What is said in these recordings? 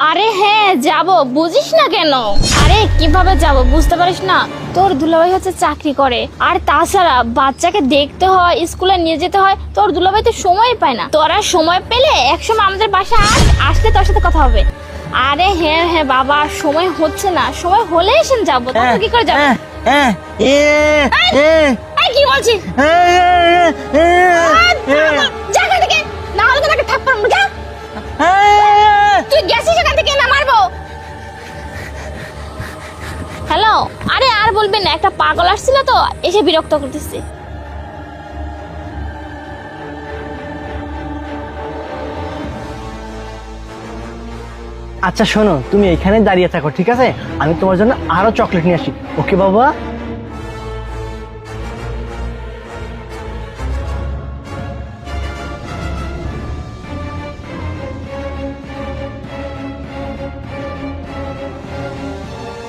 আরে হ্যাঁ যাব, বুঝিস না কেন? আরে কিভাবে যাব বুঝতে পারিস না? তোর দুলাভাই হচ্ছে চাকরি করে, আর তাছাড়া বাচ্চাকে দেখতে হয়, স্কুলে নিয়ে যেতে হয়। তোর দুলাভাই তো সময় পায় না। তোরা সময় পেলে একসময় আমাদের বাসায় আসলে তোর সাথে কথা হবে। আরে হ্যাঁ হ্যাঁ বাবা, সময় হচ্ছে না, সময় হলে এসে যাবো। তাহলে কি করে যাবো? কি বলছিস? যা এখান থেকে, না হলে তোকে থাপ্পড় মারবো। যা, তুই গেছিস এখান থেকে, না মারবো। হ্যালো, আরে আর বলবেন না, একটা পাগল আসছিল তো, এসে বিরক্ত করতেছে। আচ্ছা শোনো, তুমি এখানে দাঁড়িয়ে থাকো, ঠিক আছে? আমি তোমার জন্য আরো চকলেট নিয়ে আসি। ওকে বাবা?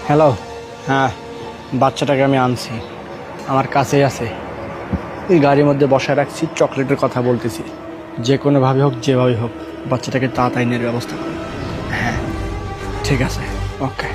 হ্যালো, হ্যাঁ বাচ্চাটাকে আমি আনছি, আমার কাছেই আছে। এই গাড়ির মধ্যে বসায় রাখছি, চকলেটের কথা বলতেছি। যে কোনোভাবে হোক, যেভাবে হোক, বাচ্চাটাকে তাড়াতাড়ি নেওয়ার ব্যবস্থা করো। হ্যাঁ ঠিক আছে, ওকে।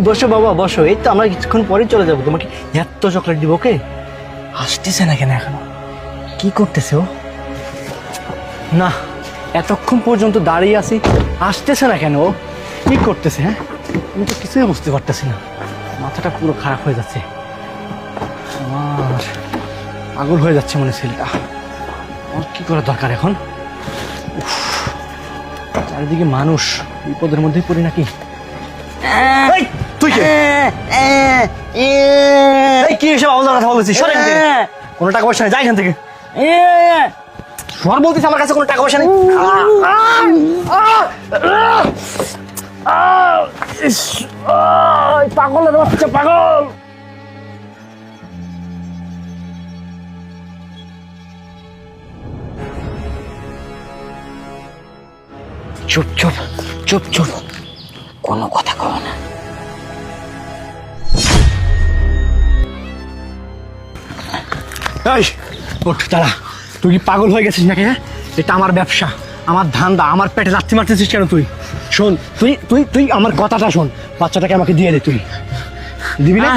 বসো বাবা বসো, এই তো আমরা কিছুক্ষণ পরে চলে যাবো। তোমাকে এত চকলেট দিব। ওকে, আসতেছে না কেন এখনো? কি করতেছে ও? না, এতক্ষণ পর্যন্ত দাঁড়িয়ে আছি, আসতেছে না কেন ও? কি করতেছে? হ্যাঁ, আমি তো কিছুই বুঝতে পারতেছি না। মাথাটা পুরো খারাপ হয়ে যাচ্ছে আমার, পাগল হয়ে যাচ্ছে মনে ছেলেটা। আমার কি করা দরকার এখন? উফ, চারিদিকে মানুষ, বিপদের মধ্যেই পড়ি নাকি? তুই কি এসব আলাদা কথা বলছিস? কোনো টাকা পয়সা নেই, যাই এখান থেকে। সর বলতিস, আমার কাছে কোনো টাকা পয়সা নেই। পাগলের বাচ্চা, পাগল। চুপ চুপ চুপ চুপ, কোনো কথা কও না। এই ওঠ, দাঁড়া। তুই কি পাগল হয়ে গেছিস নাকি? হ্যাঁ, এটা আমার ব্যবসা, আমার ধান্দা, আমার পেটে লাথি মারতেছিস কেন তুই? শোন, তুই তুই তুই আমার কথাটা শোন, বাচ্চাটাকে আমাকে দিয়ে দে। তুই দিবি না?